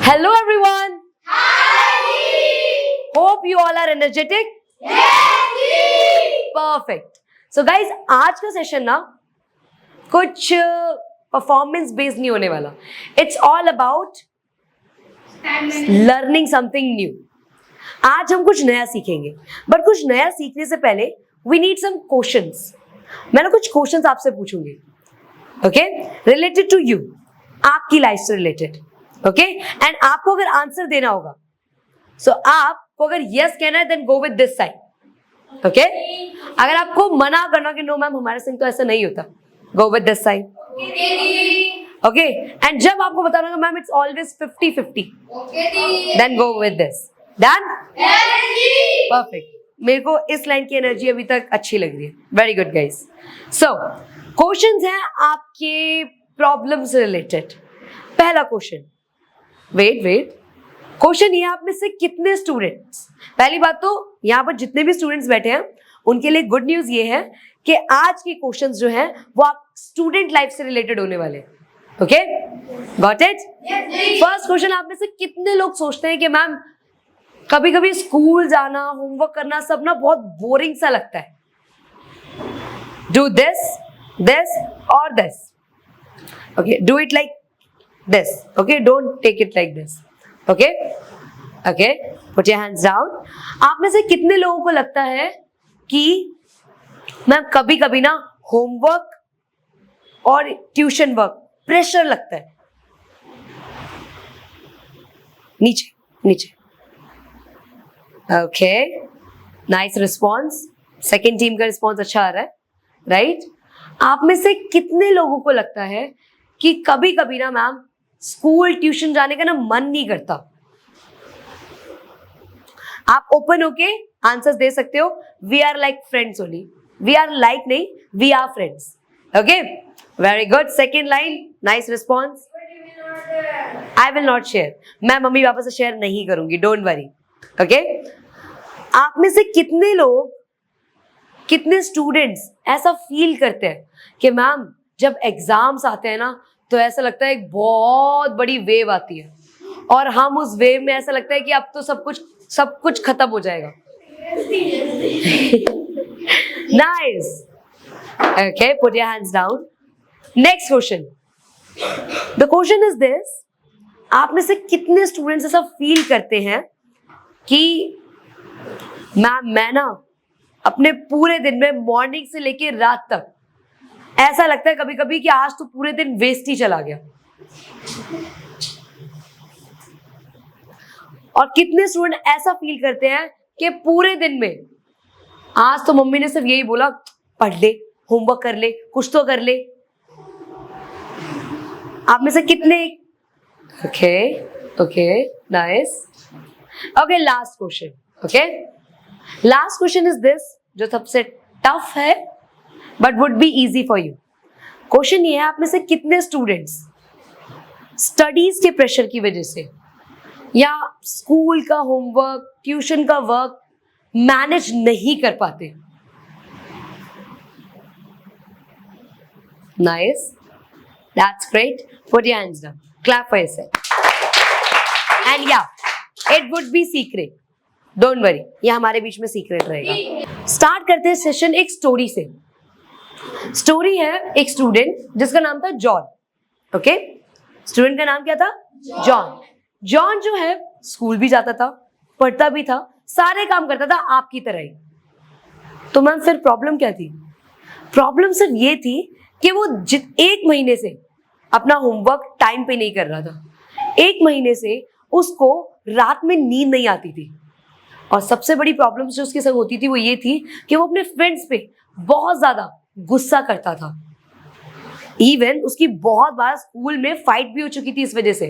Hello everyone. Hi. Hope you all are energetic. Yes. Perfect. So guys, आज का session ना कुछ performance based नहीं होने वाला. It's all about learning something new. आज हम कुछ नया सीखेंगे, बट कुछ नया सीखने से पहले we need some questions. मैं ना कुछ क्वेश्चंस आपसे पूछूंगी, ओके, रिलेटेड टू यू, आपकी लाइफ से रिलेटेड, ओके, एंड आपको अगर आंसर देना होगा, सो आपको अगर यस कहना है then go with this side, okay. अगर आपको मना करना कि नो मैम हमारे संग तो ऐसा नहीं होता, go with this side, okay. And जब आपको बताना होगा ma'am it's always 50-50, then go with this. Done? Perfect. मेरे को इस लाइन की एनर्जी अभी तक अच्छी लग रही है. Very good guys. सो क्वेश्चंस हैं आपके प्रॉब्लम से रिलेटेड. पहला क्वेश्चन, वेट, क्वेश्चन ये, आप में से कितने स्टूडेंट्स, पहली बात तो यहाँ पर जितने भी स्टूडेंट्स बैठे हैं उनके लिए गुड न्यूज ये है कि आज के क्वेश्चंस जो हैं वो आप स्टूडेंट लाइफ से रिलेटेड होने वाले हैं, okay. Got it? First question, आप में से कितने लोग सोचते हैं कि मैम कभी कभी स्कूल जाना, होमवर्क करना सब ना बहुत बोरिंग सा लगता है. डू दिस और this, okay. Do it like this, okay, don't take it like this, okay, put your hands down. आप में से कितने लोगों को लगता है कि मैम कभी कभी ना होमवर्क और ट्यूशन वर्क प्रेशर लगता है? नीचे, okay, nice response. Second team का रिस्पॉन्स अच्छा आ रहा है, राइट. आप में से कितने लोगों को लगता है कि कभी कभी ना मैम स्कूल ट्यूशन जाने का ना मन नहीं करता? आप ओपन होके आंसर्स दे सकते हो. We are like friends only. We are like नहीं, we are friends, okay. Very good. Second line, nice response. I will not share. मैं मम्मी पापा से शेयर नहीं करूंगी, डोंट वरी, ओके. आप में से कितने लोग, कितने स्टूडेंट्स ऐसा फील करते हैं कि मैम जब एग्जाम्स आते हैं ना तो ऐसा लगता है एक बहुत बड़ी वेव आती है और हम उस वेव में ऐसा लगता है कि अब तो सब कुछ खत्म हो जाएगा? Nice, okay, put your hands down. Next question, the question is this. आप में से कितने स्टूडेंट्स ऐसा फील करते हैं कि मैम मैं ना अपने पूरे दिन में मॉर्निंग से लेके रात तक ऐसा लगता है कभी कभी कि आज तो पूरे दिन वेस्ट ही चला गया? और कितने स्टूडेंट ऐसा फील करते हैं कि पूरे दिन में आज तो मम्मी ने सिर्फ यही बोला पढ़ ले, होमवर्क कर ले, कुछ तो कर ले? आप में से कितने? Okay, nice. Okay, last question, okay. Last question is this, जो सबसे टफ है but would be easy for you. Question ये है, आप में से कितने स्टूडेंट्स स्टडीज के प्रेशर की वजह से या स्कूल का होमवर्क, ट्यूशन का वर्क मैनेज नहीं कर पाते? Nice, that's great. Put your hands down, clap for yourself. And yeah, it would be secret, don't worry, ये हमारे बीच में सीक्रेट रहेगा. स्टार्ट करते हैं सेशन एक स्टोरी से. स्टोरी है एक स्टूडेंट जिसका नाम था जॉन, ओके. स्टूडेंट का नाम क्या था? जॉन. जॉन जो है स्कूल भी जाता था, पढ़ता भी था, सारे काम करता था आपकी तरह ही. तो मैम फिर प्रॉब्लम क्या थी? प्रॉब्लम सिर्फ ये थी कि वो एक महीने से अपना होमवर्क टाइम पे नहीं कर रहा था. एक महीने से उसको रात में नींद नहीं आती थी. और सबसे बड़ी प्रॉब्लम जो उसके संग होती थी वो ये थी कि वो अपने फ्रेंड्स पे बहुत ज्यादा गुस्सा करता था. इवन उसकी बहुत बार स्कूल में फाइट भी हो चुकी थी इस वजह से.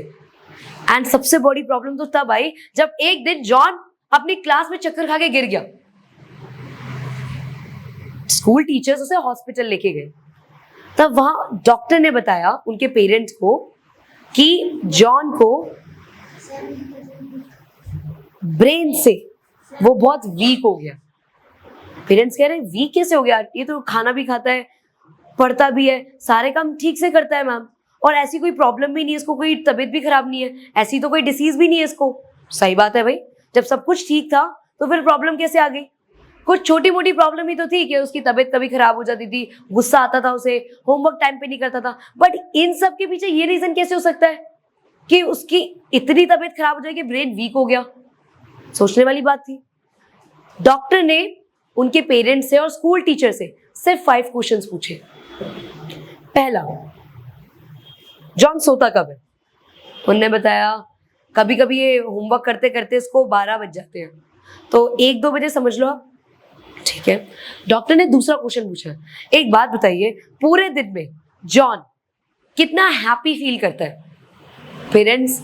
एंड सबसे बड़ी प्रॉब्लम तो तब आई जब एक दिन जॉन अपनी क्लास में चक्कर खा के गिर गया. स्कूल टीचर्स उसे हॉस्पिटल लेके गए. तब वहां डॉक्टर ने बताया उनके पेरेंट्स को कि जॉन को ब्रेन से वो बहुत वीक हो गया. पेरेंट्स कह रहे हैं वीक कैसे हो गया? ये तो खाना भी खाता है, पढ़ता भी है, सारे काम ठीक से करता है मैम, और ऐसी कोई प्रॉब्लम भी नहीं है इसको, कोई तबीयत भी खराब नहीं है, ऐसी तो कोई डिसीज भी नहीं है इसको। सही बात है भाई, जब सब कुछ ठीक था तो फिर प्रॉब्लम कैसे आ गई? कुछ छोटी मोटी प्रॉब्लम ही तो थी कि उसकी तबीयत कभी खराब हो जाती थी, गुस्सा आता था उसे, होमवर्क टाइम पे नहीं करता था। बट इन सब के पीछे ये रीजन कैसे हो सकता है कि उसकी इतनी तबीयत खराब हो जाए कि ब्रेन वीक हो गया? सोचने वाली बात थी। डॉक्टर ने उनके पेरेंट्स से और स्कूल टीचर से सिर्फ 5 क्वेश्चंस पूछे। पहला, जॉन सोता कब है? उन्होंने बताया कभी कभी ये होमवर्क करते करते इसको 12 बज जाते हैं, तो 1-2 बजे समझ लो आप। ठीक है। डॉक्टर ने दूसरा क्वेश्चन पूछा, एक बात बताइए, पूरे दिन में जॉन कितना हैप्पी फील करता है? पेरेंट्स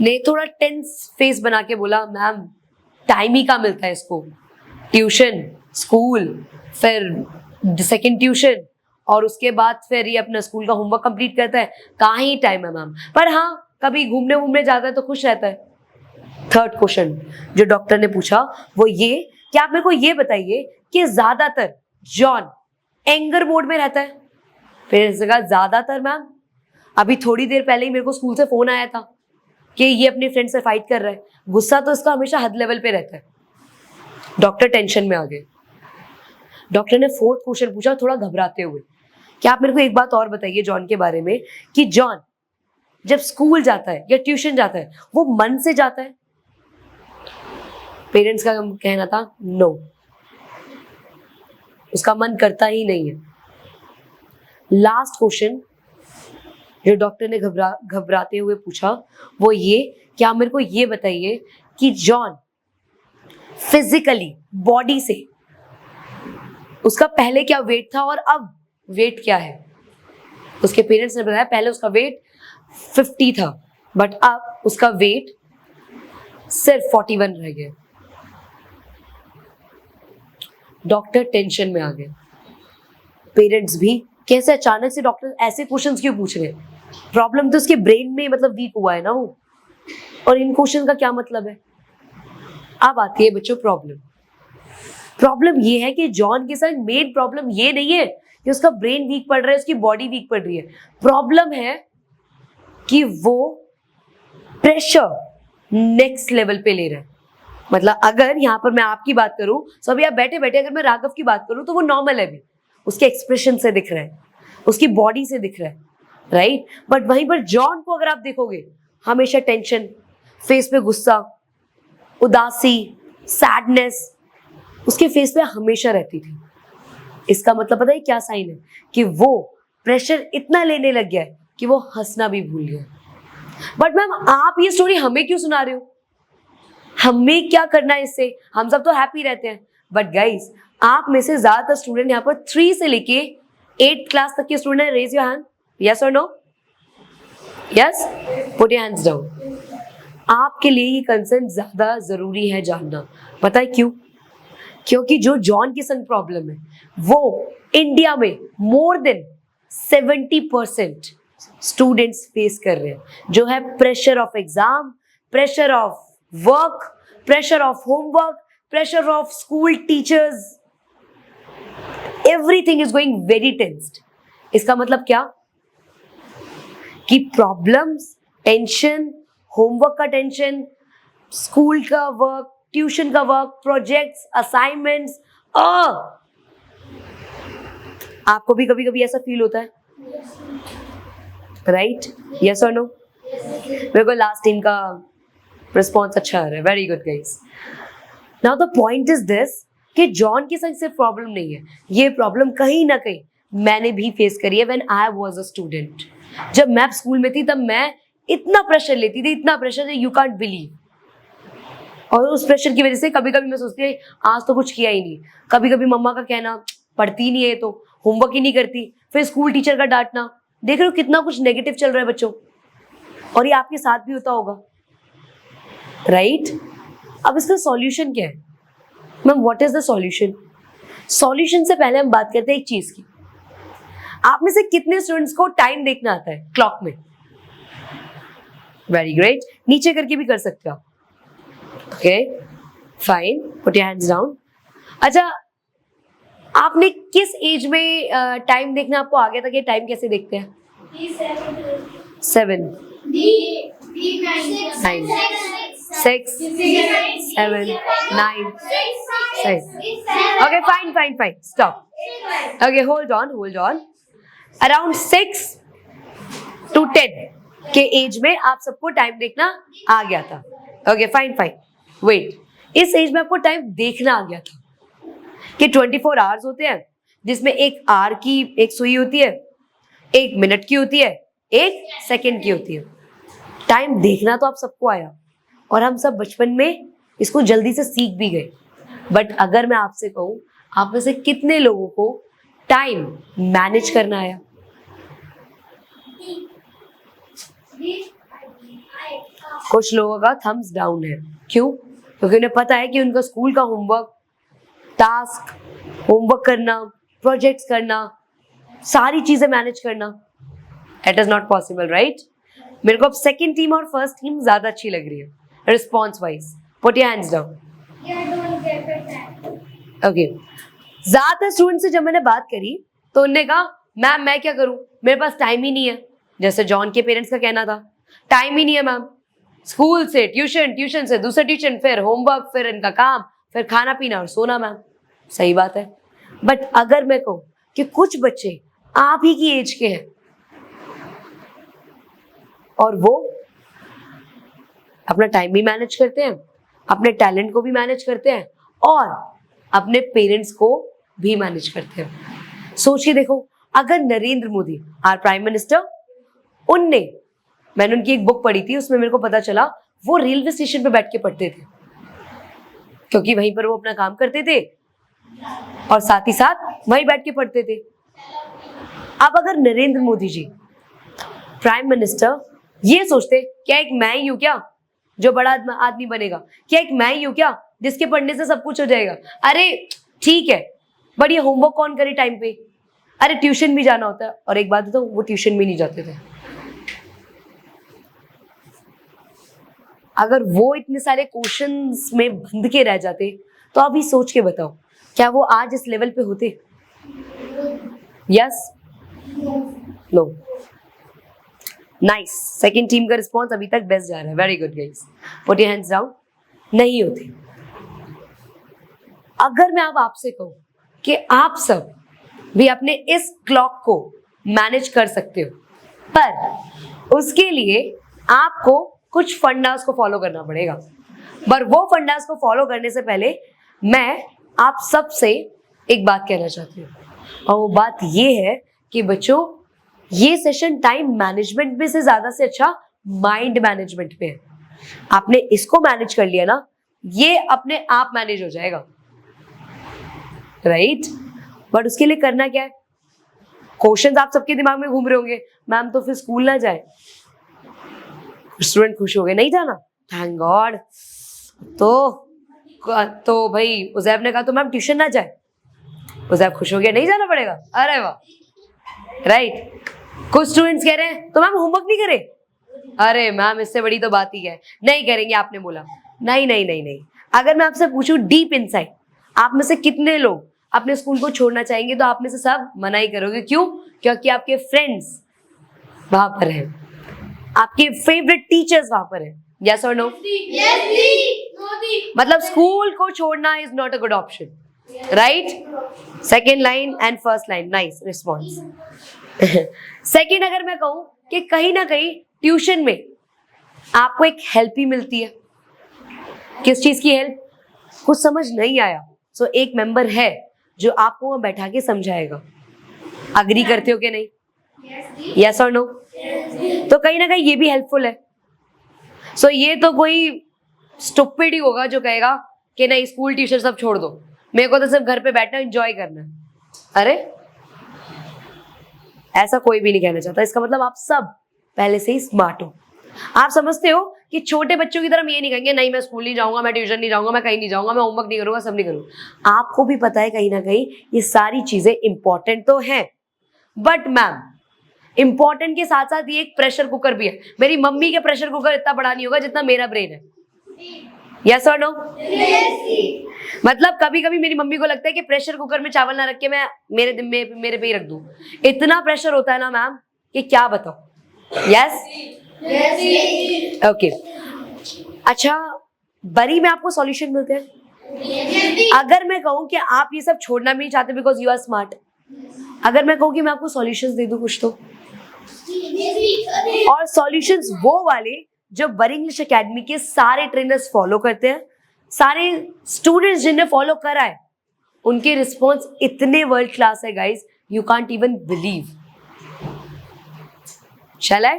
ने थोड़ा टेंस फेस बना के बोला, मैम टाइम ही कहाँ मिलता है इसको, ट्यूशन, स्कूल, फिर सेकेंड ट्यूशन, और उसके बाद फिर ये अपना स्कूल का होमवर्क कंप्लीट करता है, कहाँ ही टाइम है मैम। पर हाँ, कभी घूमने वूमने जाता है तो खुश रहता है। थर्ड क्वेश्चन जो डॉक्टर ने पूछा वो ये कि आप मेरे को ये बताइए कि ज्यादातर जॉन एंगर मोड में रहता है? फिर इसने कहा ज्यादातर मैम, अभी थोड़ी देर पहले ही मेरे को स्कूल से फोन आया था कि ये अपने फ्रेंड से फाइट कर रहा है। गुस्सा तो इसका हमेशा हद लेवल पे रहता है। डॉक्टर टेंशन में आ गए। डॉक्टर ने फोर्थ क्वेश्चन पूछा थोड़ा घबराते हुए, कि आप मेरे को एक बात और बताइए जॉन के बारे में, कि जॉन जब स्कूल जाता है या ट्यूशन जाता है वो मन से जाता है? पेरेंट्स का कहना था नो, उसका मन करता ही नहीं है। लास्ट क्वेश्चन जो डॉक्टर ने घबराते हुए पूछा वो ये कि आप मेरे को ये बताइए कि जॉन फिजिकली बॉडी से उसका पहले क्या वेट था और अब वेट क्या है? उसके पेरेंट्स ने बताया पहले उसका वेट 50 था, बट अब उसका वेट सिर्फ 41 रह गया। डॉक्टर टेंशन में आ गए। पेरेंट्स भी, कैसे अचानक से डॉक्टर ऐसे क्वेश्चंस क्यों पूछ रहे हैं? प्रॉब्लम तो उसके ब्रेन में मतलब वीक हुआ है ना वो, और इन क्वेश्चन का क्या मतलब है? अब आती है बच्चों प्रॉब्लम। प्रॉब्लम ये है कि जॉन के साथ मेन प्रॉब्लम ये नहीं है कि उसका ब्रेन वीक पड़ रहा है, उसकी बॉडी वीक पड़ रही है। प्रॉब्लम है कि वो प्रेशर नेक्स्ट लेवल पे ले रहा है। मतलब अगर यहाँ पर मैं आपकी बात करूं तो अभी आप बैठे बैठे अगर मैं राघव की बात करूं तो वो नॉर्मल है, अभी उसके एक्सप्रेशन से दिख रहा है, उसकी बॉडी से दिख रहा है, राइट? बट वहीं पर जॉन को अगर आप देखोगे, हमेशा टेंशन, फेस पे गुस्सा, उदासी, सैडनेस उसके फेस पे हमेशा रहती थी। इसका मतलब पता है क्या साइन है? कि वो प्रेशर इतना लेने लग गया है कि वो हंसना भी भूल गया। बट मैम आप ये स्टोरी हमें क्यों सुना रहे हो? हमें क्या करना है इससे? हम सब तो हैप्पी रहते हैं। बट गाइस, आप में से ज्यादातर स्टूडेंट यहाँ पर 3 से लेके 8th क्लास तक के student, raise your hand, yes और no? Yes, put your hands down. आपके लिए ये कंसर्न ज्यादा जरूरी है जानना। पता है क्यों? क्योंकि जो जॉन की संग प्रॉब्लम है वो इंडिया में मोर देन 70% स्टूडेंट्स फेस कर रहे हैं, जो है pressure of exam, pressure of work, pressure of homework, pressure of school teachers, everything is going very tensed. इसका मतलब क्या? कि प्रॉब्लम्स, टेंशन, होमवर्क का टेंशन, स्कूल का वर्क, ट्यूशन का वर्क, प्रोजेक्ट्स, असाइनमेंट्स। आपको भी कभी कभी ऐसा फील होता है, राइट? यस और नो? मेरे को लास्ट टीम का रिस्पॉन्स अच्छा आ रहा है। Very good guys. Now the point is this कि जॉन के संग सिर्फ प्रॉब्लम नहीं है, ये प्रॉब्लम कहीं ना कहीं मैंने भी फेस करी है when I was a student. जब मैं स्कूल में थी तब मैं इतना प्रेशर लेती थी, इतना प्रेशर, यू कांट बिलीव। और उस प्रेशर की वजह से कभी कभी मैं सोचती है आज तो कुछ किया ही नहीं। कभी कभी मम्मा का कहना, पढ़ती नहीं है तो, होमवर्क ही नहीं करती, फिर स्कूल टीचर का डांटना। देख रहे हो कितना कुछ नेगेटिव चल रहा है बच्चों, और ये आपके साथ भी होता होगा, राइट? अब इसका सॉल्यूशन क्या है? Ma'am what is the solution? Solution से पहले हम बात करते हैं एक चीज की। आप में से कितने स्टूडेंट्स को टाइम देखना आता है क्लॉक में? वेरी ग्रेट, नीचे करके भी कर सकते हो आप। Okay fine, put your hands down. अच्छा, आपने किस एज में टाइम देखना आपको आ गया था कि टाइम कैसे देखते हैं? 7, 9, 6, 7, 9, 6. Okay, fine. Stop. Okay, hold on. Around 6 to 10 के एज में आप सबको टाइम देखना आ गया था. Okay, fine. वेट, इस एज में आपको टाइम देखना आ गया था कि 24 आवर्स होते हैं, जिसमें एक आवर की एक सुई होती है, 1 मिनट की होती है, 1 सेकेंड की होती है. टाइम देखना तो आप सबको आया और हम सब बचपन में इसको जल्दी से सीख भी गए. बट अगर मैं आपसे कहूँ, आप में से कितने लोगों को टाइम मैनेज करना आया? कुछ लोगों का थम्स डाउन है. क्यों? क्योंकि उन्हें पता है कि उनका स्कूल का होमवर्क, टास्क, होमवर्क करना, प्रोजेक्ट्स करना, सारी चीजें मैनेज करना, it is not possible, right? मेरे को अब सेकंड टीम और फर्स्ट टीम ज्यादा अच्छी लग रही है response wise. Put your hands down. Okay, ज्यादातर स्टूडेंट से जब मैंने बात करी तो उन्होंने कहा, मैम मैं क्या करूं, मेरे पास टाइम ही नहीं है. जैसे जॉन के पेरेंट्स का कहना था, टाइम ही नहीं है मैम. स्कूल से ट्यूशन से दूसरा ट्यूशन, फिर होमवर्क, फिर इनका काम, फिर खाना पीना और सोना. मैम सही बात है, बट अगर मैं कहूं कि कुछ बच्चे आप ही की एज के हैं और वो अपना टाइम भी मैनेज करते हैं, अपने टैलेंट को भी मैनेज करते हैं और अपने पेरेंट्स को भी मैनेज करते हैं. सोच के देखो, अगर Narendra Modi, our prime minister, मैंने उनकी एक बुक पढ़ी थी, उसमें मेरे को पता चला वो रेलवे स्टेशन पे बैठ के पढ़ते थे, क्योंकि वहीं पर वो अपना काम करते थे और साथ ही साथ वहीं बैठ के पढ़ते थे. अब अगर नरेंद्र मोदी जी प्राइम मिनिस्टर ये सोचते, क्या एक मैं ही हूं क्या जो बड़ा आदमी बनेगा, क्या एक मैं ही हूं क्या जिसके पढ़ने से सब कुछ हो जाएगा? अरे ठीक है, बट ये होमवर्क कौन करे टाइम पे? अरे ट्यूशन भी जाना होता है. और एक बात तो वो ट्यूशन भी नहीं जाते थे. अगर वो इतने सारे क्वेश्चंस में बंध के रह जाते तो अभी सोच के बताओ, क्या वो आज इस लेवल पे होते? Yes, no. Nice. Second team का रिस्पॉन्स अभी तक बेस्ट जा रहा है. Very good guys. Put your hands down. नहीं होते. अगर मैं अब आपसे कहूं कि आप सब भी अपने इस क्लॉक को मैनेज कर सकते हो, पर उसके लिए आपको कुछ फंडास को फॉलो करना पड़ेगा. पर वो फंडास को फॉलो करने से पहले मैं आप सब से एक बात कहना चाहती हूँ, और वो बात ये है कि बच्चों, ये सेशन टाइम मैनेजमेंट में से ज्यादा से अच्छा माइंड मैनेजमेंट पे है. आपने इसको मैनेज कर लिया ना, ये अपने आप मैनेज हो जाएगा, राइट? बट उसके लिए करना क्या है? क्वेश्चंस आप सबके दिमाग में घूम रहे होंगे, मैम तो फिर स्कूल ना जाए. स्टूडेंट खुश हो गए, नहीं जाना, थैंक गॉड. तो भाई उजैब ने कहा तो मैम ट्यूशन ना जाए. उजैब खुश हो गया, नहीं जाना पड़ेगा. अरे वाह, राइट. कुछ स्टूडेंट्स कह रहे हैं तो मैम होमवर्क नहीं करे. अरे मैम इससे बड़ी तो बात ही है, नहीं करेंगे आपने बोला. नहीं. अगर मैं आपसे पूछूं डीप इनसाइड, आप में से कितने लोग अपने स्कूल को छोड़ना चाहेंगे? तो आप में से सब मना ही करोगे. क्यों? क्योंकि आपके फ्रेंड्स वहां पर हैं, आपके फेवरेट टीचर्स वहां पर हैं. यस और नो? मतलब स्कूल को छोड़ना is not a good option, right? Second line and first line, nice response. Second, अगर मैं कहूं कि कहीं ना कहीं ट्यूशन में आपको एक हेल्प ही मिलती है. किस चीज की हेल्प? कुछ समझ नहीं आया, सो एक मेंबर है जो आपको वहां बैठा के समझाएगा. अग्री करते हो कि नहीं? यस और नो? तो कहीं ना कहीं ये भी हेल्पफुल है. सो ये तो कोई स्टूपिड ही होगा जो कहेगा कि नहीं स्कूल ट्यूशन सब छोड़ दो, मेरे को तो सिर्फ घर पे बैठना एंजॉय करना है. अरे ऐसा कोई भी नहीं कहना चाहता. इसका मतलब आप सब पहले से ही स्मार्ट हो. आप समझते हो कि छोटे बच्चों की तरह ये नहीं कहेंगे नहीं मैं स्कूल नहीं जाऊंगा, मैं ट्यूशन नहीं जाऊंगा, मैं कहीं नहीं जाऊंगा, मैं होमवर्क नहीं करूंगा, सब नहीं करूंगा. आपको भी पता है कहीं ना कहीं ये सारी चीजें इंपॉर्टेंट तो हैं, बट मैम इंपॉर्टेंट के साथ साथ ये एक प्रेशर कुकर भी है. मेरी मम्मी के प्रेशर कुकर इतना बड़ा नहीं होगा जितना मेरा ब्रेन है. यस और नो? मतलब कभी कभी मेरी मम्मी को लगता है कि प्रेशर कुकर में चावल ना रख के मैं मेरे पे ही रख दूं. इतना प्रेशर होता है ना मैम कि क्या बताओ? Yes, okay. अच्छा, बरी में आपको सॉल्यूशन मिलते हैं? अगर मैं कहूं कि आप ये सब छोड़ना भी नहीं चाहते बिकॉज यू आर स्मार्ट, अगर मैं कहूं कि मैं आपको सॉल्यूशंस दे दूं कुछ तो, और सॉल्यूशंस वो वाले जो बरी इंग्लिश एकेडमी के सारे ट्रेनर्स फॉलो करते हैं, सारे स्टूडेंट्स जिन्हें फॉलो करा है, उनके रिस्पॉन्स इतने वर्ल्ड क्लास है guys, you can't even believe. चल है?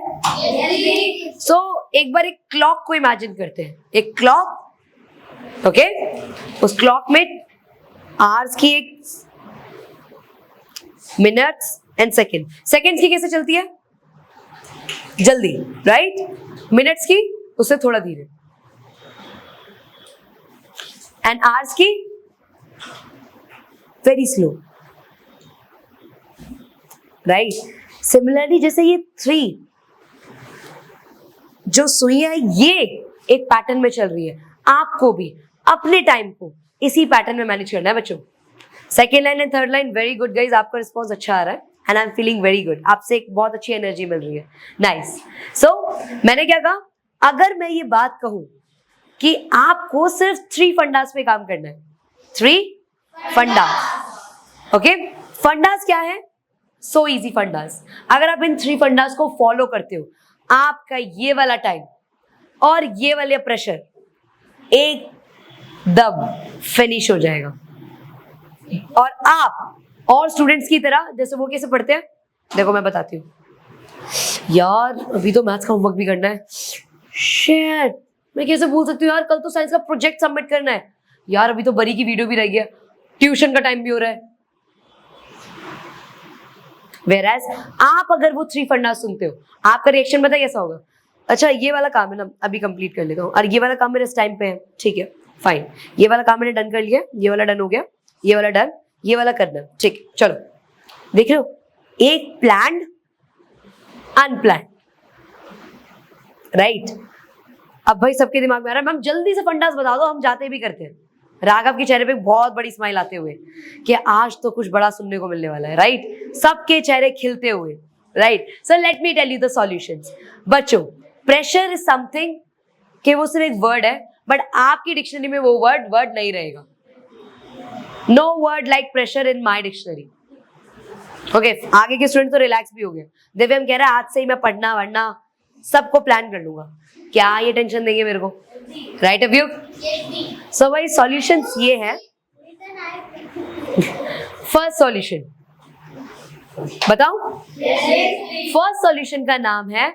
सो एक बार एक क्लॉक को इमेजिन करते हैं, एक क्लॉक, ओके? उस क्लॉक में आवर्स की एक, मिनट्स एंड सेकेंड, सेकेंड्स की कैसे चलती है? जल्दी, राइट? मिनट्स की उससे थोड़ा धीरे, एंड आवर्स की वेरी स्लो, राइट? सिमिलरली जैसे ये 3 जो सुइयां है, ये एक पैटर्न में चल रही है, आपको भी अपने टाइम को इसी पैटर्न में मैनेज करना है बच्चों। Second line and third line, very good guys, आपका रिस्पॉन्स अच्छा आ रहा है and I am feeling very good, आपसे एक बहुत अच्छी एनर्जी मिल रही है, नाइस। सो मैंने क्या कहा, अगर मैं ये बात कहूं कि आपको सिर्फ 3 फंडास पे काम करना है, 3 फंडास, ओके? फंडास क्या है? So easy fundas. अगर आप इन 3 फंडास को फॉलो करते हो, आपका ये वाला टाइम और ये वाले प्रेशर एकदम फिनिश हो जाएगा, और आप और स्टूडेंट्स की तरह, जैसे वो कैसे पढ़ते हैं, देखो मैं बताती हूँ। यार अभी तो मैथ्स का होमवर्क भी करना है, शिट मैं कैसे भूल सकती हूँ यार, कल तो साइंस का प्रोजेक्ट सबमिट करना है, यार अभी तो बरी की वीडियो भी रह गया, ट्यूशन का टाइम भी हो रहा है। Whereas आप अगर वो 3 फंडा सुनते हो, आपका रिएक्शन पता है कैसा होगा? अच्छा ये वाला काम है ना, अभी कंप्लीट कर लेता हूँ, और ये वाला काम मेरे इस टाइम पे है, ठीक है फाइन, ये वाला काम मैंने डन कर लिया, ये वाला डन हो गया, ये वाला डन, ये वाला करना, ठीक, चलो देख रहे हो, एक प्लान्ड अनप्लान्ड, राइट? अब भाई सबके दिमाग में आ रहा है, मैम जल्दी से फंडास बता दो, हम जाते भी करते हैं। राघव के चेहरे पे बहुत बड़ी स्माइल आते हुए कि आज तो कुछ बड़ा सुनने को मिलने वाला है, राइट? सबके चेहरे खिलते हुए, right? So let me tell you the solutions. बच्चों, प्रेशर इज समथिंग कि वो सिर्फ एक वर्ड है, बट आपकी डिक्शनरी में वो वर्ड नहीं रहेगा। No word like pressure in my dictionary, okay? आगे के स्टूडेंट तो रिलैक्स भी हो गए, दिव्यम कह रहा है आज से ही मैं पढ़ना वढ़ना सबको प्लान कर लूंगा, क्या ये टेंशन देंगे मेरे को, राइट अभियुग? सो भाई सॉल्यूशंस ये है। फर्स्ट सॉल्यूशन बताओ, फर्स्ट सॉल्यूशन का नाम है,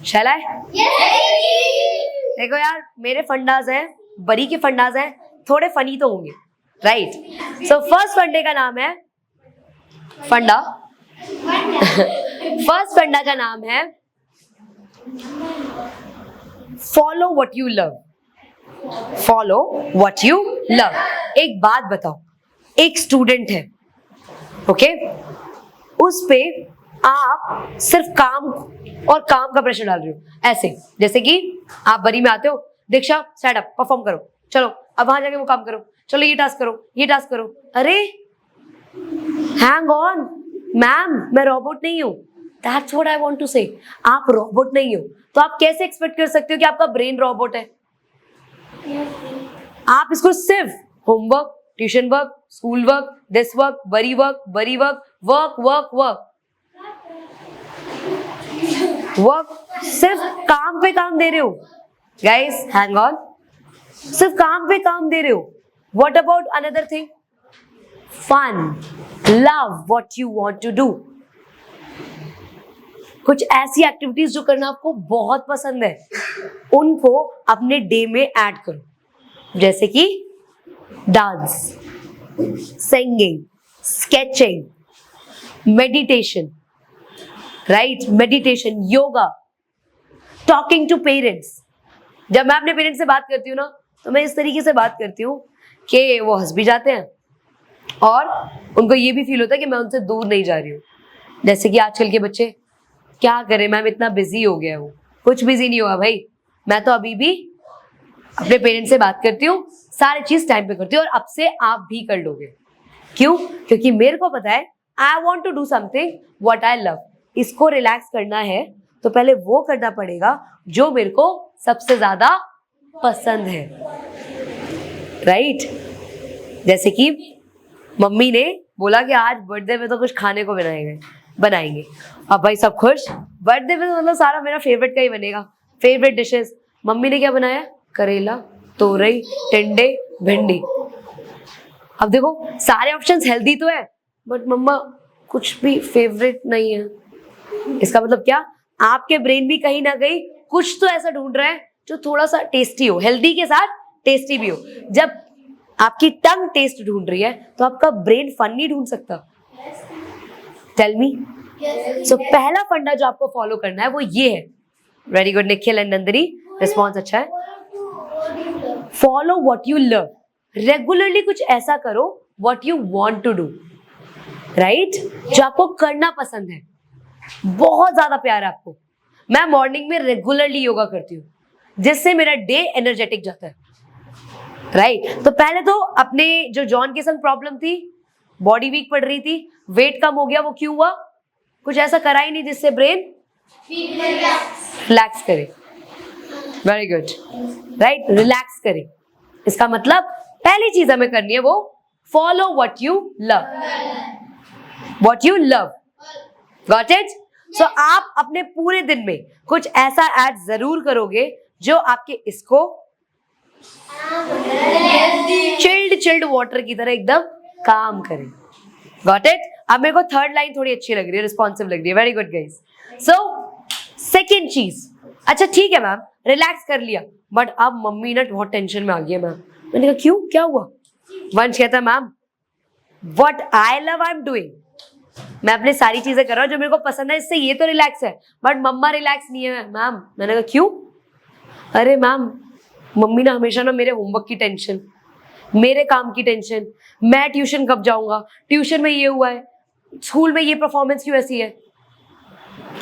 शैल है? देखो यार मेरे फंडाज हैं, बरी के फंडाज हैं, थोड़े फनी तो होंगे, राइट? सो फर्स्ट फंडे का नाम है फंडा। फर्स्ट फंडा का नाम है follow what you love, follow what you love. एक बात बताओ, एक स्टूडेंट है, ओके? उस पे आप सिर्फ काम और काम का प्रेशर डाल रहे हो, ऐसे जैसे कि आप बरी में आते हो, दीक्षा स्टैंड अप, परफॉर्म करो, चलो अब वहां जाके वो काम करो, चलो ये टास्क करो, ये टास्क करो। अरे हैंग ऑन मैम, मैं रोबोट नहीं हूं, that's what I want to say. आप रोबोट नहीं हो तो आप कैसे एक्सपेक्ट कर सकते हो कि आपका ब्रेन रोबोट है? आप इसको सिर्फ homework, tuition work, school work, this work, बरी work, work work work work, सिर्फ काम पे काम दे रहे हो। गाइस हैंग ऑन, सिर्फ काम पे काम दे रहे हो। What about another thing? Fun, love what you want to do. कुछ ऐसी एक्टिविटीज जो करना आपको बहुत पसंद है, उनको अपने डे में ऐड करो, जैसे कि dance, singing, sketching, meditation, right? Meditation, yoga, talking to parents. जब मैं अपने पेरेंट्स से बात करती हूँ ना, तो मैं इस तरीके से बात करती हूँ कि वो हंस भी जाते हैं और उनको ये भी फील होता है कि मैं उनसे दूर नहीं जा रही हूँ। जैसे कि आजकल के बच्चे क्या करें मैम, इतना बिजी हो गया हूँ। कुछ बिजी नहीं हुआ भाई, मैं तो अभी भी अपने पेरेंट्स से बात करती हूँ, सारी चीज टाइम पे करती हूँ, और अब से आप भी कर लोगे। क्यों? क्योंकि मेरे को पता है I want to do something what I love, इसको रिलैक्स करना है तो पहले वो करना पड़ेगा जो मेरे को सबसे ज्यादा पसंद है, राइट? जैसे कि मम्मी ने बोला कि आज बर्थडे में तो कुछ खाने को बनाएंगे। अब भाई सब खुश, बर्थडे में तो मतलब सारा मेरा फेवरेट का ही बनेगा, फेवरेट डिशेस। मम्मी ने क्या बनाया? करेला, तोरई, टिंडे, भिंडी। अब देखो सारे ऑप्शंस हेल्दी तो है, बट मम्मा कुछ भी फेवरेट नहीं है। इसका मतलब क्या? आपके ब्रेन भी कहीं ना कहीं कुछ तो ऐसा ढूंढ रहा है जो थोड़ा सा टेस्टी हो, हेल्दी के साथ टेस्टी भी हो। जब आपकी टंग टेस्ट ढूंढ रही है तो आपका ब्रेन फन नहीं ढूंढ सकता। Tell me. सो पहला फंडा जो आपको फॉलो करना है वो ये है। Very good Nikhil and Nandini, response अच्छा है। Follow what you love, regularly कुछ ऐसा करो what you want to do, right? जो आपको करना पसंद है, बहुत ज्यादा प्यार है आपको। मैं मॉर्निंग में रेगुलरली योगा करती हूँ जिससे मेरा डे एनर्जेटिक जाता है, राइट? तो पहले तो अपने जो जॉन के संग प्रॉब्लम थी, बॉडी वीक पड़ रही थी, वेट कम हो गया, वो क्यों हुआ? कुछ ऐसा करा ही नहीं जिससे ब्रेन रिलैक्स करे। Very good, right? रिलैक्स करे। इसका मतलब पहली चीज हमें करनी है वो follow what you love, what you love. Got it? So आप अपने पूरे दिन में कुछ ऐसा ऐड जरूर करोगे जो आपके इसको चिल्ड वाटर की तरह एकदम काम करे। Got it? अब मेरे को थर्ड लाइन थोड़ी अच्छी लग रही है, रिस्पॉन्सिव लग रही है। Very good guys. So second चीज, अच्छा ठीक है मैम रिलैक्स कर लिया, बट अब मम्मी ना बहुत टेंशन में आ गई है मैम। मैंने कहा क्यों, क्या हुआ? वंश कहता है ma'am what I love I am doing, मैं अपनी सारी चीजें कर रहा हूँ जो मेरे को पसंद है, इससे ये तो रिलैक्स है, बट मम्मा रिलैक्स नहीं है मैम। मैंने कहा क्यों? अरे मैम मम्मी ना हमेशा ना मेरे होमवर्क की टेंशन, मेरे काम की टेंशन, मैं ट्यूशन कब जाऊंगा, ट्यूशन में ये हुआ है, स्कूल में ये परफॉर्मेंस क्यों ऐसी है।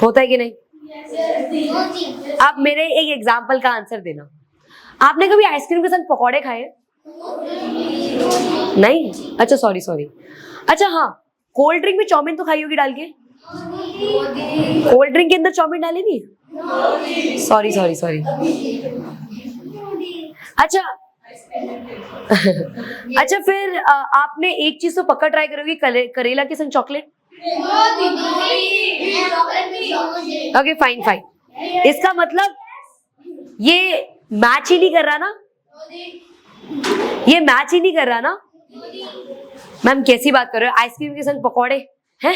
होता है कि नहीं? आप मेरे एक एग्जाम्पल का आंसर देना। आपने कभी आइसक्रीम के साथ पकौड़े खाए? नहीं? अच्छा सॉरी। अच्छा हाँ, कोल्ड ड्रिंक में चाउमीन तो खाई होगी डाल के? कोल्ड ड्रिंक के अंदर चाउमीन डाली नहीं? सॉरी। अच्छा अच्छा फिर आपने एक चीज तो पक्का ट्राई करोगी, करेला के संग चॉकलेट। Okay fine. इसका मतलब ये मैच ही नहीं कर रहा ना, ये मैच ही नहीं कर रहा ना। मैम कैसी बात कर रहे हो, आइसक्रीम के संग पकौड़े हैं?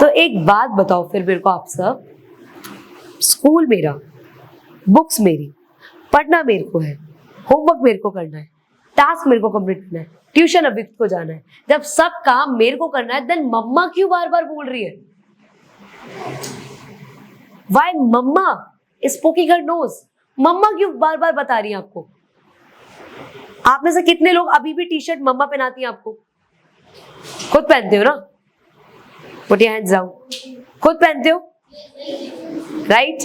तो एक बात बताओ फिर मेरे को आप सब, स्कूल मेरा, बुक्स मेरी, पढ़ना मेरे को है, होमवर्क मेरे को करना है, टास्क मेरे को कंप्लीट करना है, ट्यूशन अभिक्त को जाना है, जब सब काम मेरे को करना है, देन मम्मा क्यों बार बार बोल रही है? Why mama is poking her nose? Mama क्यों बार बार बता रही है आपको? आप में से कितने लोग अभी भी टी शर्ट मम्मा पहनाती हैं आपको? खुद पहनते हो ना? Put your hands down. खुद पहनते हो, राइट?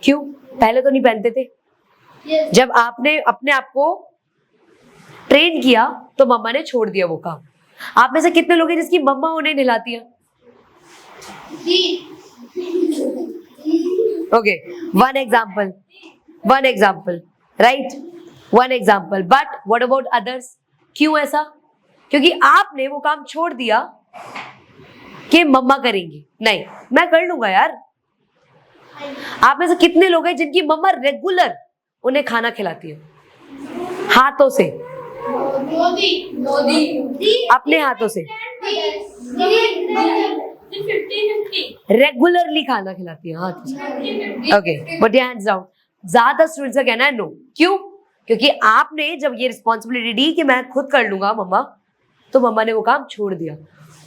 क्यों? पहले तो नहीं पहनते थे। जब आपने अपने आप को ट्रेन किया तो मम्मा ने छोड़ दिया वो काम। आप में से कितने लोग हैं जिसकी मम्मा उन्हें नहलाती है? Okay, one example, right? One example, but what about others? क्यों ऐसा? क्योंकि आपने वो काम छोड़ दिया कि मम्मा करेंगी। नहीं, मैं कर लूंगा यार। आप में से कितने लोग हैं जिनकी मम्मा रेगुलर उन्हें खाना खिलाती है हाथों से, अपने हाथों से रेगुलरली खाना खिलाती है हाथों से? Okay, but hands down. ज्यादा स्टूडेंट्स का कहना है नो। क्यों? क्योंकि आपने जब ये रिस्पॉन्सिबिलिटी दी कि मैं खुद कर लूंगा मम्मा, तो मम्मा ने वो काम छोड़ दिया।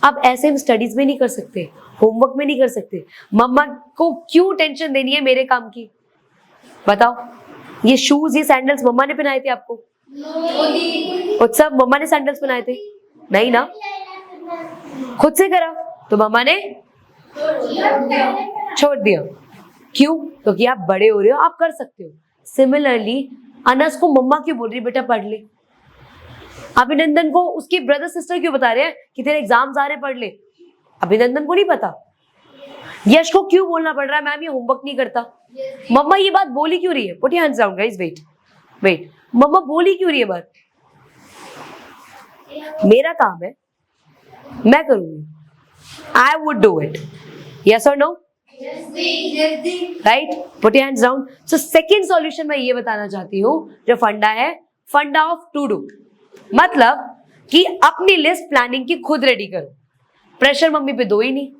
अब ऐसे हम स्टडीज में नहीं कर सकते, होमवर्क में नहीं कर सकते। मम्मा को क्यों टेंशन देनी है मेरे काम की? बताओ। ये शूज, ये सैंडल्स मम्मा ने पहनाए थे आपको? उत्सव मम्मा ने सैंडल्स पहनाए थे? नहीं ना, खुद से करा तो मम्मा ने छोड़ दिया। क्यों? क्योंकि आप बड़े हो रहे हो, आप कर सकते हो। सिमिलरली अनस को मम्मा क्यों बोल रही बेटा पढ़ ले? अभिनंदन को उसकी ब्रदर सिस्टर क्यों बता रहे हैं कि तेरे एग्जाम्स आ रहे, पढ़ ले? अभिनंदन को नहीं पता। यश को क्यों बोलना पड़ रहा है मैम ये होमवर्क नहीं करता? मम्मा ये बात बोली क्यों रही है? Put your hands down guys, wait, mama बोली क्यों रही है बात? मेरा काम है, मैं करूंगी, I would do it, yes और no? Right, put your hands down. So second solution मैं ये बताना चाहती हूँ, जो फंडा है, फंडा ऑफ टू डू, मतलब कि अपनी लिस्ट प्लानिंग की खुद रेडी करो। प्रेशर मम्मी पे दो ही नहीं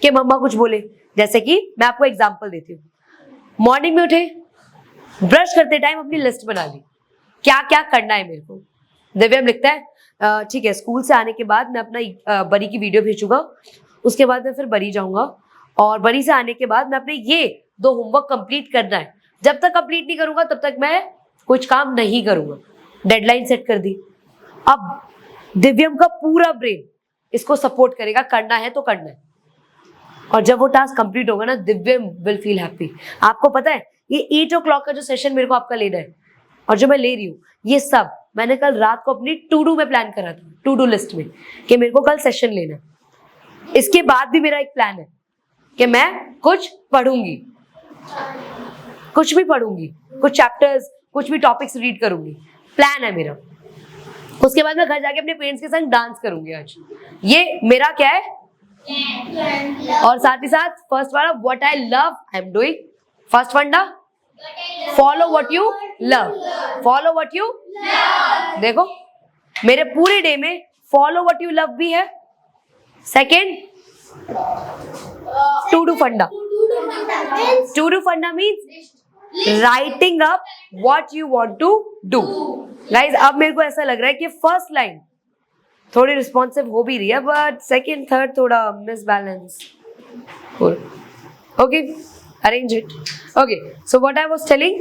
कि मम्मा कुछ बोले। जैसे कि मैं आपको एग्जांपल देती हूँ, मॉर्निंग में उठे, ब्रश करते टाइम अपनी लिस्ट बना ली, क्या क्या करना है मेरे को। दिव्यम लिखता है ठीक है स्कूल से आने के बाद मैं अपना बरी की वीडियो भेजूंगा, उसके बाद मैं फिर बरी जाऊंगा, और बरी से आने के बाद मैं अपने ये 2 होमवर्क कंप्लीट करना है, जब तक कंप्लीट नहीं करूंगा तब तक मैं कुछ काम नहीं करूंगा। डेडलाइन सेट कर दी। अब दिव्यम का पूरा ब्रेन इसको सपोर्ट करेगा, करना है तो करना है, और जब वो टास्क कंप्लीट होगा ना, दिव्यम विल फील हैप्पी। आपको पता है ये 8 o'clock का जो सेशन मेरे को आपका लेना है और जो मैं ले रही हूँ, ये सब मैंने कल रात को अपनी टू डू में प्लान करा था, टू डू लिस्ट में, कि मेरे को कल सेशन लेना है। इसके बाद भी मेरा एक प्लान है कि मैं कुछ पढ़ूंगी, कुछ भी पढ़ूंगी, कुछ चैप्टर्स, कुछ भी टॉपिक्स रीड करूंगी, प्लान है मेरा। उसके बाद मैं घर जाके अपने पेरेंट्स के संग डांस करूंगी आज, ये मेरा क्या है। और साथ ही साथ फर्स्ट वाला what I love I am doing, first फंडा follow what you love, follow what you love. देखो मेरे पूरे डे में फॉलो व्हाट यू लव भी है। Second to do funda, to do funda means writing up what you want to do. Guys अब मेरे को ऐसा लग रहा है कि फर्स्ट लाइन थोड़ी रिस्पॉन्सिव हो भी रही है, बट सेकेंड थर्ड थोड़ा misbalance. Okay, arrange it. Okay, so what I was telling,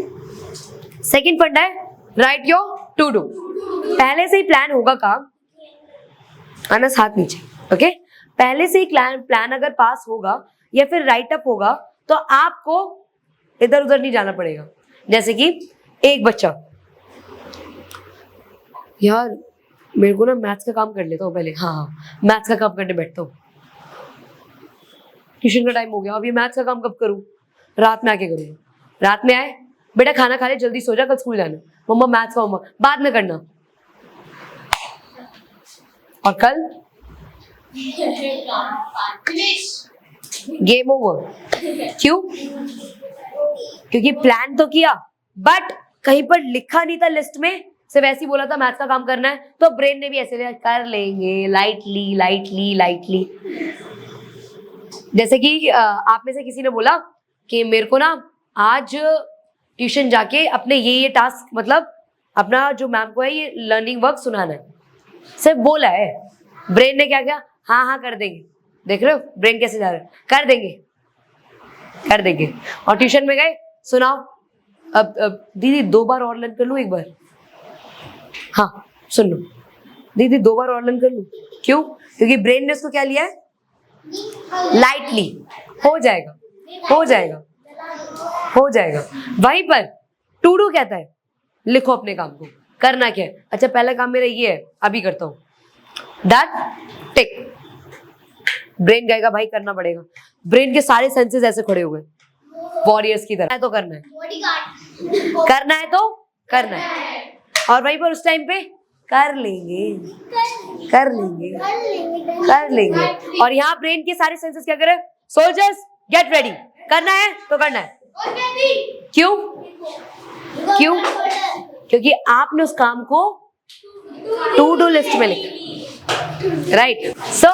second फंडा है राइट योर टू डू। पहले से ही प्लान होगा काम, अनस हाथ नीचे। ओके, पहले से ही प्लान अगर पास होगा या फिर राइट अप होगा तो आपको इधर उधर नहीं जाना पड़ेगा। जैसे कि एक बच्चा, यार मेरे को ना मैथ्स का काम कर लेता हूँ पहले, हाँ मैथ्स का काम करने बैठता हूँ, ट्यूशन का टाइम हो गया, अब ये मैथ्स का काम कब करूँ, रात में आके करूँगा। रात में आए, बेटा खाना खा ले, जल्दी सो जा, कल स्कूल जाना। मम्मा मैथ्स का होमवर्क बाद में करना, और कल गेम ओवर। क्यों? क्योंकि प्लान तो किया बट कहीं पर लिखा नहीं था लिस्ट में, सिर्फ ऐसे ही बोला था मैथ्स का काम करना है, तो ब्रेन ने भी ऐसे लिया कर लेंगे लाइटली लाइटली लाइटली। जैसे कि आप में से किसी ने बोला कि मेरे को ना आज ट्यूशन जाके अपने ये टास्क, मतलब अपना जो मैम को है ये लर्निंग वर्क सुनाना है, सिर्फ बोला है, ब्रेन ने क्या किया, हाँ हाँ कर देंगे। देख रहे हो ब्रेन कैसे जा रहा है, कर देंगे कर देंगे। और ट्यूशन में गए, सुनाओ, अब दीदी 2 बार और लर्न कर लूँ, एक बार, हाँ सुन लो दीदी 2 बार और लर्न कर लूँ। क्यों? क्योंकि ब्रेन ने उसको क्या लिया है, लाइटली, हो जाएगा हो जाएगा हो जाएगा। वहीं पर टू डू कहता है लिखो अपने काम को, करना क्या है, अच्छा पहला काम मेरा ये है, अभी करता हूँ, डन टिक। ब्रेन कहेगा भाई करना पड़ेगा, ब्रेन के सारे सेंसेस ऐसे खड़े हुए वॉरियर्स की तरह, है तो करना है, करना है तो करना है। और वहीं पर उस टाइम पे कर लेंगे कर लेंगे कर लेंगे। और यहाँ ब्रेन के सारे सेंसेस क्या करे, सोल्जर्स गेट रेडी, करना है तो करना है। क्यों? क्यों? क्योंकि आपने उस काम को टू डू लिस्ट में लिखा, राइट। सो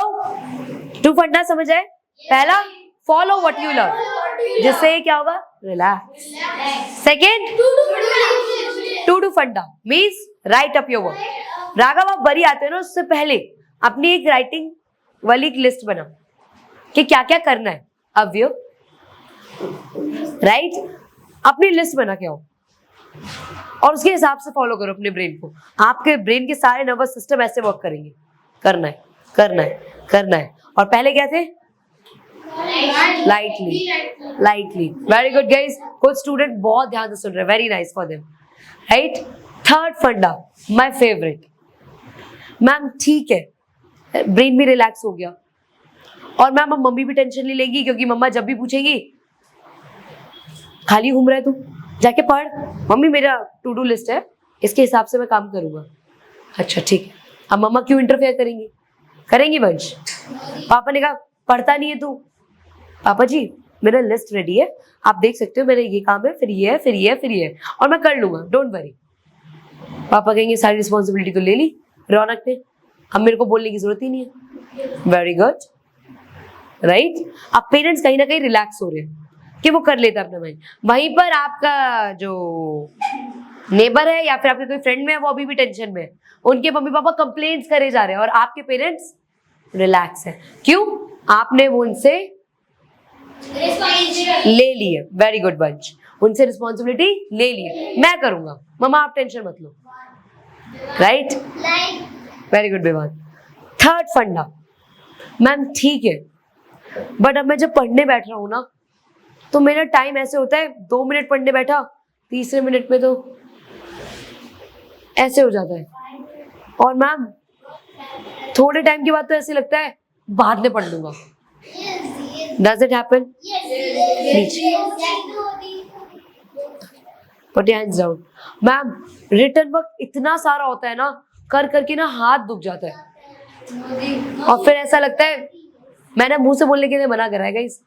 टू फंडा समझ आए, पहला फॉलो व्हाट यू लव, जिससे क्या होगा, relax. Second to do funda means right up your work. Raghav आप बरी आते हो ना, उससे पहले अपनी एक राइटिंग वाली एक लिस्ट बना कि क्या क्या करना है, अव्यय, राइट, अपनी लिस्ट बना के आओ और उसके हिसाब से फॉलो करो अपने ब्रेन को। आपके ब्रेन के सारे नर्वस सिस्टम ऐसे वर्क करेंगे, करना है करना है करना है। और पहले क्या थे, lightly lightly. Very good guys, कुछ स्टूडेंट बहुत ध्यान से सुन रहे हैं, very nice for them, right. Third फंडा माय फेवरेट, मैम ठीक है, ब्रेन भी रिलैक्स हो गया। और मैम अब मम्मी भी टेंशन नहीं लेगी, क्योंकि मम्मा जब भी पूछेगी खाली घूम रहा है तू, जाके पढ़। मम्मी मेरा टू डू लिस्ट है, इसके हिसाब से मैं काम करूंगा। अच्छा ठीक है। अब मम्मा क्यों इंटरफेयर करेंगी? करेंगी वंश? पापा ने कहा पढ़ता नहीं है तू। पापा जी मेरा लिस्ट रेडी है, आप देख सकते हो, मेरा ये काम है, फिर ये है, फिर ये है, फिर ये है, और मैं कर लूंगा, डोंट वरी। पापा कहेंगे सारी रिस्पॉन्सिबिलिटी तो ले ली रौनक ने, अब मेरे को बोलने की जरूरत ही नहीं है। Very good, right. अब पेरेंट्स कहीं ना कहीं रिलैक्स हो रहे हैं कि वो कर लेता है अपना माइंड। वहीं पर आपका जो नेबर है या फिर आपके कोई फ्रेंड में है, वो अभी भी टेंशन में है, उनके मम्मी पापा कंप्लेंट्स करे जा रहे हैं और आपके पेरेंट्स रिलैक्स है। क्यों? आपने वो उनसे ले ली है। वेरी गुड बंच, उनसे रिस्पॉन्सिबिलिटी ले ली है, मैं करूंगा, मम्मा आप टेंशन मत लो, राइट। वेरी गुड बेवान। थर्ड फंडा, मैम ठीक है, बट अब मैं जब पढ़ने बैठ रहा हूं ना, तो मेरा टाइम ऐसे होता है 2 मिनट पढ़ने बैठा, तीसरे मिनट में तो ऐसे हो जाता है, और मैम थोड़े टाइम के बाद तो ऐसे लगता है बाद में पढ़ लूंगा। Does it happen? Put your hands down. Ma'am written work इतना सारा होता है ना, कर करके ना हाथ दुख जाता है, और फिर ऐसा लगता है मैंने मुंह से बोलने के लिए मना करा है guys.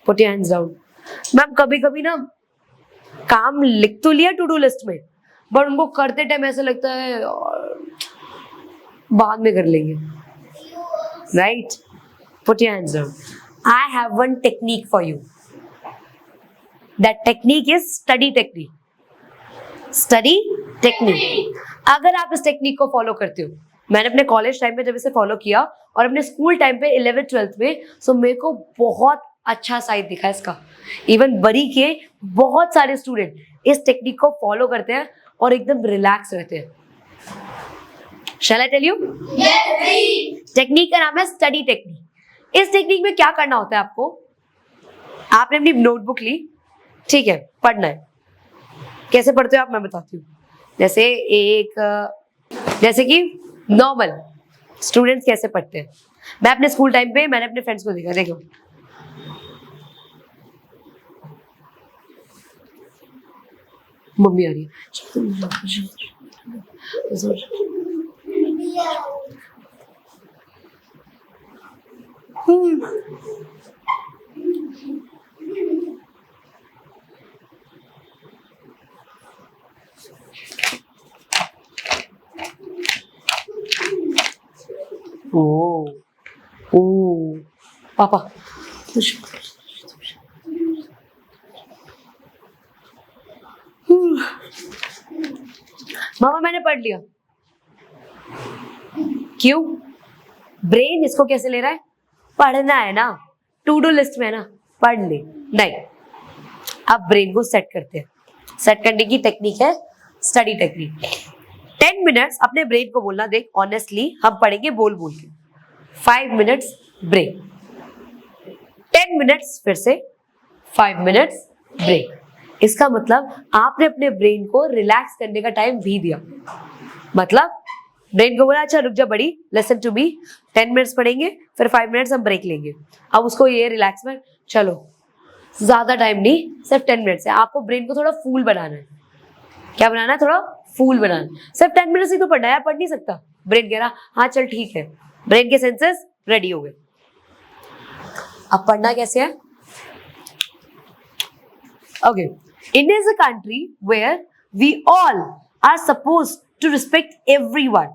Put your hands down. Ma'am कभी कभी ना काम लिख तो लिया टू डू लिस्ट में, बट उनको करते टाइम ऐसा लगता है बाद में कर लेंगे, right. Put your hands down. I have one technique for you. That technique is study technique. Study technique. अगर आप इस टेक्निक को फॉलो करते हो, मैंने अपने कॉलेज टाइम पे जब इसे फॉलो किया और अपने स्कूल टाइम पे 11th-12th में, सो मेरे को बहुत अच्छा साइड दिखा इसका। इवन बरी के बहुत सारे स्टूडेंट इस टेक्निक को फॉलो करते हैं और एकदम रिलैक्स रहते हैं। Shall I tell you? Yes, please. Technique का नाम है स्टडी टेक्निक। इस टेक्निक में क्या करना होता है आपको, आपने अपनी नोटबुक ली, ठीक है, पढ़ना है। कैसे पढ़ते हो आप, मैं बताती हूँ। जैसे कि नॉर्मल स्टूडेंट्स कैसे पढ़ते हैं, मैं अपने स्कूल टाइम पे मैंने अपने फ्रेंड्स को देखा, देखो मम्मी आ रही है, ओ पापा मामा मैंने पढ़ लिया। क्यों? ब्रेन इसको कैसे ले रहा है, पढ़ना है ना, टू डू लिस्ट में है ना, पढ़ ले। नहीं, अब ब्रेन को सेट करते हैं। सेट करने की टेक्निक है स्टडी टेक्निक। 10 मिनट्स अपने ब्रेन को बोलना, देख ऑनेस्टली हम पढ़ेंगे बोल बोल के। 5 मिनट्स ब्रेक, 10 मिनट्स फिर से 5 मिनट्स ब्रेक। इसका मतलब आपने अपने ब्रेन को रिलैक्स करने का टाइम भी दिया। मतलब ब्रेन को बोला अच्छा रुक जा बड़ी, लिसन टू मी, 10 मिनट्स पढ़ेंगे, फिर 5 मिनट्स हम ब्रेक लेंगे। अब उसको ये रिलैक्स में, चलो ज्यादा टाइम नहीं, सिर्फ 10 मिनट्स है। आपको ब्रेन को थोड़ा फूल बनाना है। क्या बनाना है? थोड़ा फूल बनाना है। सिर्फ 10 मिनट्स ही तो पढ़ना है यार, पढ़ नहीं सकता। ब्रेन कह रहा हाँ चल ठीक है, ब्रेन के सेंसेस रेडी हो गए। अब पढ़ना कैसे है? Okay, India is a country where we all are supposed to respect everyone.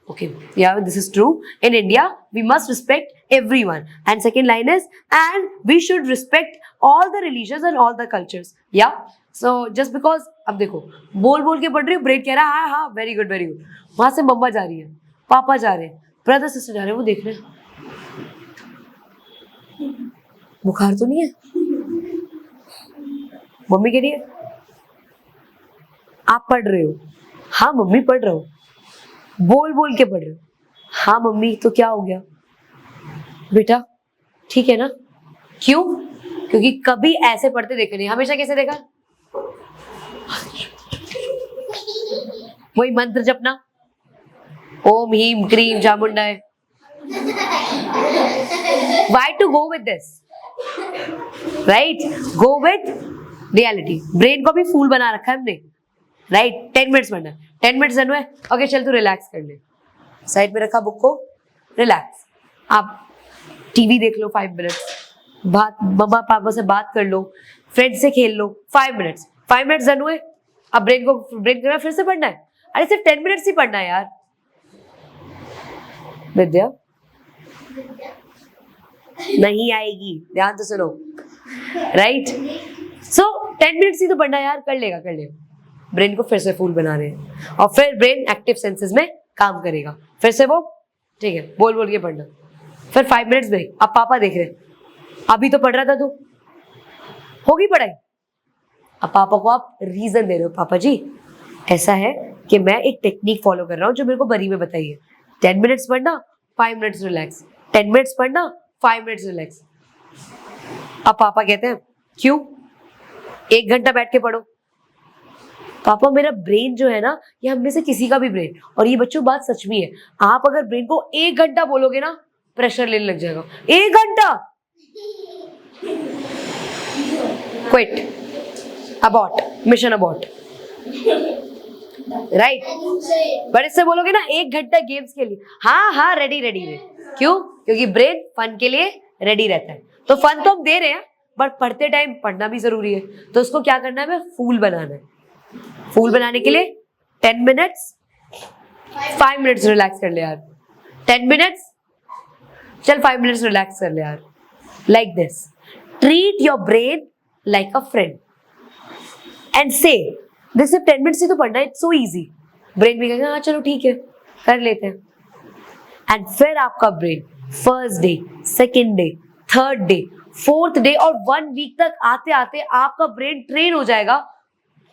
Okay, yeah, this is true. In India, we must respect everyone. And second line is, and we should respect all the religions and all the cultures. Yeah. So just because, अब देखो, बोल बोल के पढ़ रही हूँ, bread कह रहा है हाँ हाँ वेरी गुड वेरी गुड। वहां से मम्मा जा रही है, पापा जा रहे हैं, ब्रदर सिस्टर जा रहे हैं, वो देख रहे हैं बुखार तो नहीं है। मम्मी कह रही है आप पढ़ रहे हो, हाँ मम्मी पढ़ रहा हूँ, बोल बोल के पढ़ रहे हो, हाँ मम्मी तो क्या हो गया बेटा, ठीक है ना। क्यों? क्योंकि कभी ऐसे पढ़ते देखा नहीं, हमेशा कैसे देखा, वही मंत्र जपना, ओम हीम क्रीम चामुंडा है. Why to go with this? Right? Go with reality. Brain को भी फूल बना रखा है हमने. राइट 10 मिनट्स पढ़ना है. 10 मिनट्स डन हुए. ओके चल तू रिलैक्स कर ले. साइड में रखा बुक को. रिलैक्स. आप टीवी देख लो 5 मिनट्स. बात मम्मा पापा से बात कर लो. फ्रेंड से खेल लो 5 मिनट्स. 5 मिनट्स डन हुए. अब ब्रेन करना फिर से पढ़ना है. अरे सिर्फ 10 मिनट्स ही पढ़ना है यार. विद्या नहीं आएगी. ध्यान से सुनो. राइट. सो 10 मिनट्स ही तो पढ़ना है यार. कर लेगा. ब्रेन को फिर से फूल बना रहे हैं और फिर ब्रेन एक्टिव सेंसेस में काम करेगा. फिर से वो ठीक है बोल के पढ़ना. फिर 5 मिनट्स ब्रेक. अब पापा देख रहे हैं. अभी तो पढ़ रहा था तू. होगी पढ़ाई. अब पापा को आप रीजन दे रहे हो. पापा जी ऐसा है कि मैं एक टेक्निक फॉलो कर रहा हूँ जो मेरे को बरी में बताई है. 10 मिनट्स पढ़ना 5 मिनट्स रिलैक्स. 10 मिनट्स पढ़ना 5 मिनट्स रिलैक्स. अब पापा कहते हैं क्यों 1 घंटा बैठ के पढ़ो. पापा मेरा ब्रेन जो है ना ये हम में से किसी का भी ब्रेन. और ये बच्चों बात सच भी है. आप अगर ब्रेन को 1 घंटा बोलोगे ना प्रेशर लेने लग जाएगा. 1 घंटा quit abort mission abort. Right. बड़े से बोलोगे ना 1 घंटा गेम्स के लिए. हाँ रेडी है. क्यों? क्योंकि ब्रेन फन के लिए रेडी रहता है. तो फन तो हम दे रहे हैं बट पढ़ते टाइम पढ़ना भी जरूरी है. तो उसको क्या करना है. हमें फूल बनाना है. फूल बनाने के लिए 10 मिनट्स 5 मिनट्स रिलैक्स कर ले यार. 10 मिनट्स चल 5 मिनट्स रिलैक्स कर ले यार. Like this. Treat your brain like a friend and से दिस. सिर्फ 10 मिनट्स ही तो पढ़ना है. It's so easy. ब्रेन भी कहेगा हाँ चलो ठीक है कर लेते हैं. एंड फिर आपका brain first day second day third day 4th day और 1 वीक तक आते आते आपका ब्रेन ट्रेन हो जाएगा.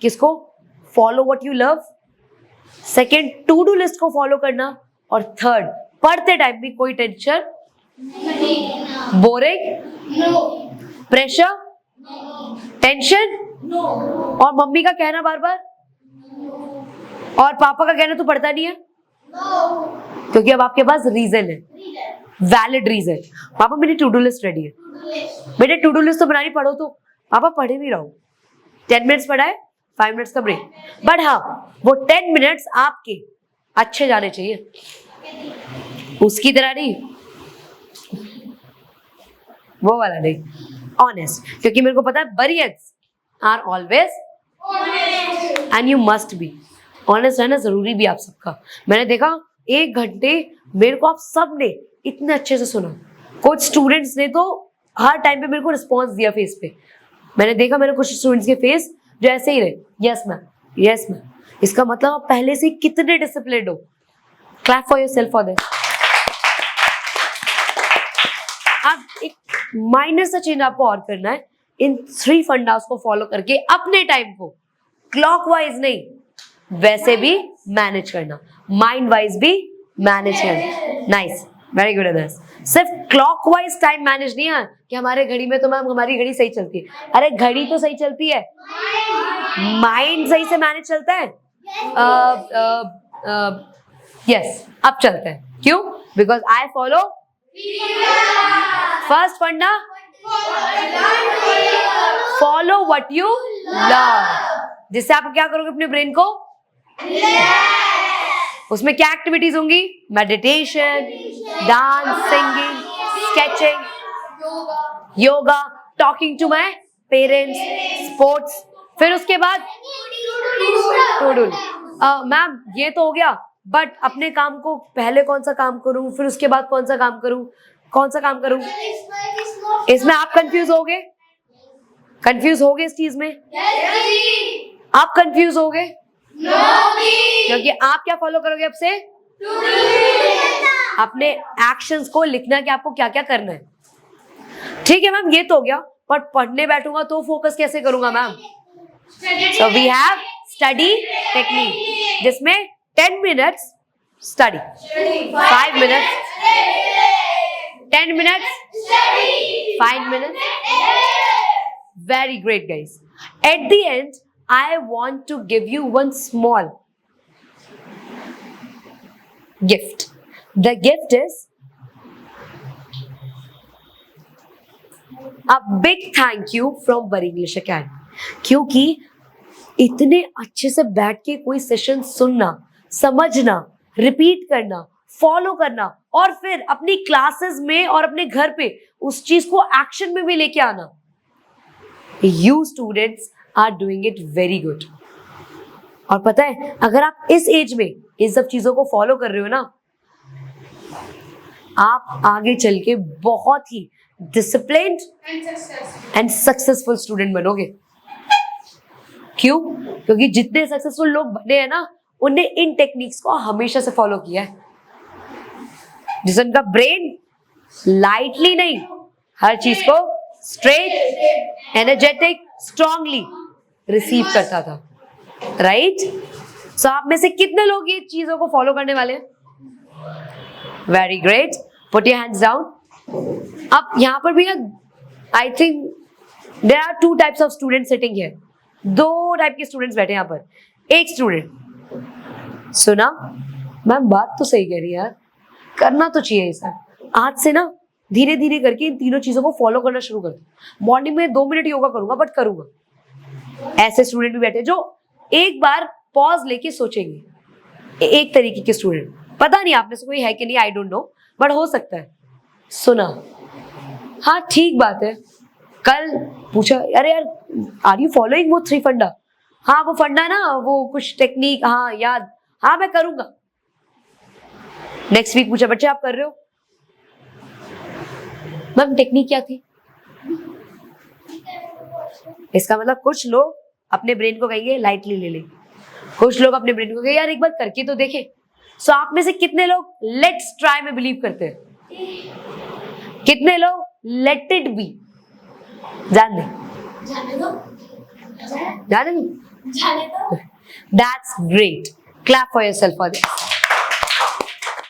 किसको? Follow what you love. Second to do list को फॉलो करना. और थर्ड पढ़ते टाइम भी कोई टेंशन बोरिंग प्रेशर टेंशन और मम्मी का कहना बार बार और पापा का कहना तो पढ़ता नहीं है. क्योंकि अब आपके पास रीजन है. Valid reason. पापा मेरी टू डू लिस्ट रेडी है. बेटे टू डू लिस्ट तो बनानी. पढ़ो तो. पापा पढ़े भी रहो. 10 मिनट्स पढ़ा है 5 मिनट्स का ब्रेक. बट हाँ वो 10 मिनट्स आपके अच्छे जाने चाहिए. उसकी तरह नहीं. वो वाला नहीं. ऑनेस्ट. क्योंकि मेरे को पता है variance are always and you must be honest. रहना जरूरी भी आप सबका. मैंने देखा 1 घंटे मेरे को आप सब ने इतने अच्छे से सुना. कुछ स्टूडेंट्स ने तो हर टाइम पे मेरे को रिस्पॉन्स दिया फेस पे. मैंने देखा मेरे कुछ स्टूडेंट्स के फेस जो ऐसे ही रहे. Yes ma'am. इसका मतलब आप पहले से कितने डिसिप्लिन्ड हो. Clap for yourself for that. अब एक माइनर सा चेंज आपको और करना है. इन 3 फंडास को फॉलो करके अपने टाइम को क्लॉकवाइज नहीं वैसे भी मैनेज करना. माइंड वाइज भी मैनेज करना. नाइस. Very good others. सिर्फ क्लॉकवाइज टाइम मैनेज नहीं है कि हमारे घड़ी में तो मैम हमारी घड़ी सही चलती है. अरे घड़ी तो सही चलती है. माइंड सही से मैनेज चलता है. यस अब चलता है. क्यों? बिकॉज आई फॉलो फर्स्ट फंडा फॉलो व्हाट यू लव. जिससे आप क्या करोगे अपने ब्रेन को. उसमें क्या एक्टिविटीज होंगी. Meditation dance singing sketching yoga talking to my parents sports. फिर उसके बाद टू डू. मैम ये तो हो गया बट अपने काम को पहले कौन सा काम करूं फिर उसके बाद कौन सा काम करूं. इसमें आप कंफ्यूज होगे इस चीज में. आप कंफ्यूज होगे क्योंकि आप क्या फॉलो करोगे अब से अपने एक्शंस को लिखना कि आपको क्या क्या करना है. ठीक है मैम ये तो हो गया पर पढ़ने बैठूंगा तो फोकस कैसे करूंगा ma'am. So we have study technique जिसमें 10 minutes study 5 minutes 10 minutes 5 minutes. Very great guys. At the end I want to give you one small gift. The gift is a big thank you from Bar English Academy. क्योंकि इतने अच्छे से बैठ के कोई session सुनना, समझना, repeat करना, फॉलो करना और फिर अपनी क्लासेस में और अपने घर पे उस चीज को एक्शन में भी लेके आना, you students are doing it very good. और पता है, अगर आप इस एज में इन सब चीजों को फॉलो कर रहे हो ना, आप आगे चल के बहुत ही डिसिप्लिन्ड एंड सक्सेसफुल स्टूडेंट बनोगे. क्यों? क्योंकि जितने सक्सेसफुल लोग बने हैं ना, उनने इन टेक्निक्स को हमेशा से फॉलो किया है. जिससे उनका ब्रेन लाइटली नहीं, हर चीज को स्ट्रेट, एनर्जेटिक, स्ट्रांगली रिसीव करता था. राइट? सो आप में से कितने लोग ये चीजों को फॉलो करने वाले हैं? Very great. Put your hands down. अब यहां पर भी ना, I think there are 2 types of student sitting here. 2 type के स्टूडेंट्स बैठे यहाँ पर. एक स्टूडेंट सुना, मैम बात तो सही कह रही है यार, करना तो चाहिए सर. आज से ना धीरे धीरे करके इन तीनों चीजों को फॉलो करना शुरू कर दो. मॉर्निंग में 2 मिनट योगा करूंगा, बट करूंगा. ऐसे स्टूडेंट भी बैठे जो एक बार पॉज लेके सोचेंगे. एक तरीके के स्टूडेंट, पता नहीं आप में से कोई है कि नहीं, आई डोंट नो, बट हो सकता है. सुना, हाँ ठीक बात है. कल पूछा, अरे यार आर यू फॉलोइंग वो 3 फंडा? हाँ वो फंडा ना, वो कुछ टेक्निक, हाँ याद, हाँ मैं करूंगा. नेक्स्ट वीक पूछा, बच्चे आप कर रहे हो? मैम टेक्निक क्या थी? इसका मतलब कुछ लोग अपने ब्रेन को कहेंगे लाइटली ले ले, कुछ लोग अपने ब्रेन को कहेंगे यार एक बार करके तो देखें. सो आप में से कितने लोग लेट्स ट्राई में बिलीव करते हैं? कितने लोग लेट इट बी? जाने दो. That's great. Clap for yourself for this.